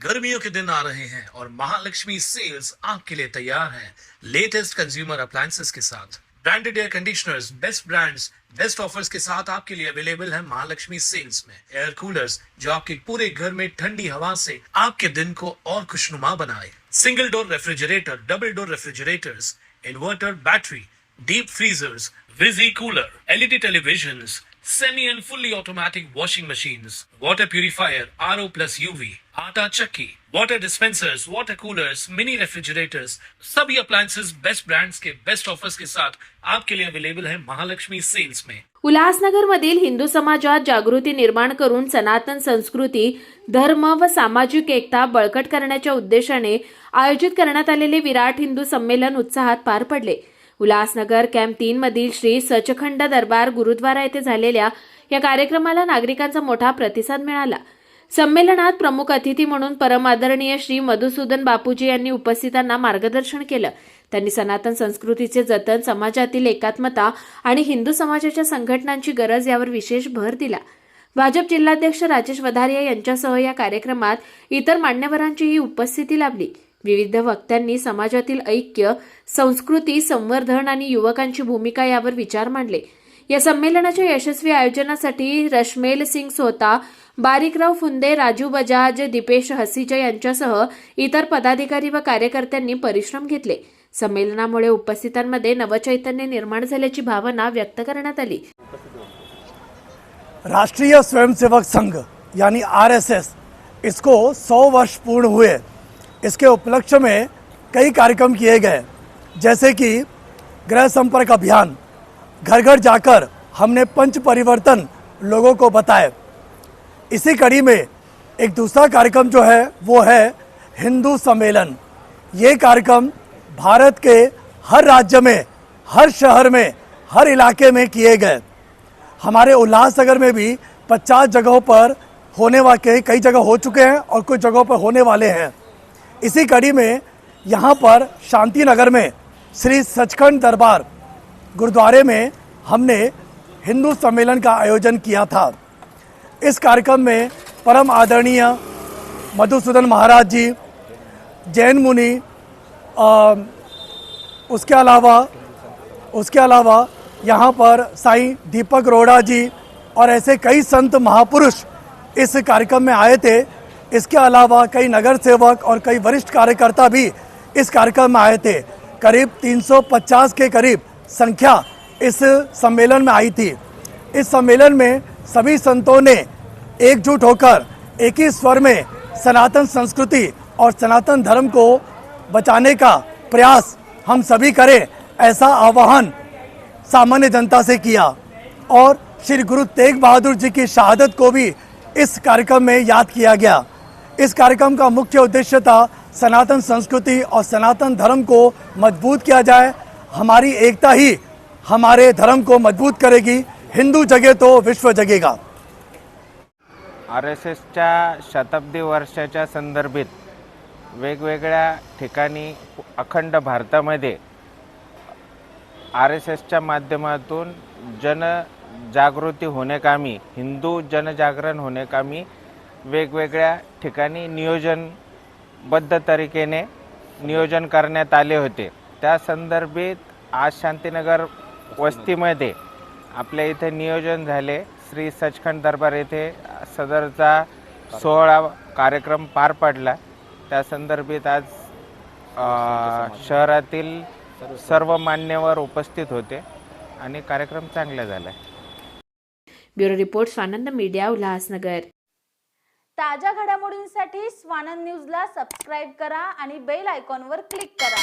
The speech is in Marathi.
गर्मियों के दिन आ रहे हैं और महालक्ष्मी सेल्स आपके लिए तैयार है लेटेस्ट कंज्यूमर अप्लायंसेस के साथ। Branded air conditioners, best brands, best offers के साथ आपके लिए अवेलेबल है महालक्ष्मी सेल्स में। एयर कूलर्स जो आपके पूरे घर में ठंडी हवा से आपके दिन को और खुशनुमा बनाए। Single door refrigerator, double door refrigerators, inverter battery, deep freezers, visi cooler, LED televisions, semi and fully automatic washing machines, water purifier, RO plus UV, आटा चक्की, water dispensers, water coolers, mini refrigerators, सभी appliances बेस्ट ब्रांड्स के बेस्ट ऑफर्स के साथ आपके लिए अवेलेबल है महालक्ष्मी सेल्स में। उल्हासनगर मधील हिंदू समाजात जागृती निर्माण करून सनातन संस्कृती, धर्म व सामाजिक एकता बळकट करण्याच्या उद्देशाने आयोजित करण्यात आलेले विराट हिंदू संमेलन उत्साहात पार पडले। उल्हासनगर कॅम्प 3 मधील श्री सचखंड दरबार गुरुद्वारा येथे झालेल्या या कार्यक्रमाला नागरिकांचा मोठा प्रतिसाद मिळाला। संमेलनात प्रमुख अतिथी म्हणून परमादरणीय श्री मधुसूदन बापूजी यांनी उपस्थितांना मार्गदर्शन केलं। त्यांनी सनातन संस्कृतीचे जतन, समाजातील एकात्मता आणि हिंदू समाजाच्या संघटनांची गरज यावर विशेष भर दिला। भाजप जिल्हाध्यक्ष राजेश वधारिया यांच्यासह या कार्यक्रमात इतर मान्यवरांचीही उपस्थिती लाभली। विविध वक्त्यांनी समाजातील ऐक्य, संस्कृती संवर्धन आणि युवकांची भूमिका यावर विचार मांडले। या संमेलनाच्या यशस्वी आयोजनासाठी रश्मेल सिंग सोहता, बारिकराव फुंदे, राजू बजाज, दीपेश हसीजा यांच्यासह इतर पदाधिकारी व कार्यकर्त्यांनी परिश्रम घेतले। संमेलनामुळे उपस्थितांमध्ये नवचैतन्य निर्माण झाल्याची भावना व्यक्त करण्यात आली। राष्ट्रीय स्वयंसेवक संघ यानी आरएसएस, इसको 100 वर्ष पूर्ण हुए। इसके उपलक्ष्य में कई कार्यक्रम किए गए, जैसे कि गृह संपर्क अभियान, घर घर जाकर हमने पंच परिवर्तन लोगों को बताए। इसी कड़ी में एक दूसरा कार्यक्रम जो है वो है हिंदू सम्मेलन। ये कार्यक्रम भारत के हर राज्य में, हर शहर में, हर इलाके में किए गए। हमारे उल्लासनगर में भी 50 जगहों पर होने वाले, कई जगह हो चुके हैं और कुछ जगहों पर होने वाले हैं। इसी कड़ी में यहाँ पर शांति नगर में श्री सचखंड दरबार गुरुद्वारे में हमने हिंदू सम्मेलन का आयोजन किया था। इस कार्यक्रम में परम आदरणीय मधुसूदन महाराज जी, जैन मुनि, उसके अलावा यहाँ पर साईं दीपक रोड़ा जी और ऐसे कई संत महापुरुष इस कार्यक्रम में आए थे। इसके अलावा कई नगर सेवक और कई वरिष्ठ कार्यकर्ता भी इस कार्यक्रम में आए थे। करीब 350 के करीब संख्या इस सम्मेलन में आई थी। इस सम्मेलन में सभी संतों ने एकजुट होकर एक ही स्वर में सनातन संस्कृति और सनातन धर्म को बचाने का प्रयास हम सभी करें, ऐसा आह्वान सामान्य जनता से किया। और श्री गुरु तेग बहादुर जी की शहादत को भी इस कार्यक्रम में याद किया गया। इस कार्यक्रम का मुख्य उद्देश्य था सनातन संस्कृति और सनातन धर्म को मजबूत किया जाए। हमारी एकता ही हमारे धर्म को मजबूत करेगी। हिंदू जगे तो विश्व जगेगा। आरएसएसच्या शताब्दी वर्षाच्या संदर्भित वेगवेगळ्या ठिकाणी अखंड भारतामध्ये आरएसएसच्या माध्यमातून जनजागृती होण्याकामी, हिंदू जनजागरण होण्याकामी वेगवेगळ्या ठिकाणी नियोजनबद्ध तरीकेने नियोजन करण्यात आले होते। त्या संदर्भित आज शांतीनगर वस्तीमध्ये आपल्या इथे नियोजन झाले। श्री सचखंड दरबार येथे सदरचा 16 कार्यक्रम पार पडला। त्या संदर्भित आज शहरातील सर्व मान्यवर उपस्थित होते आणि कार्यक्रम चांगला झाला। Bureau report Swanand media, Ulhasnagar. ताज्या घडामोडींसाठी स्वानंद न्यूजला सबस्क्राइब करा आणि बेल आयकॉनवर क्लिक करा।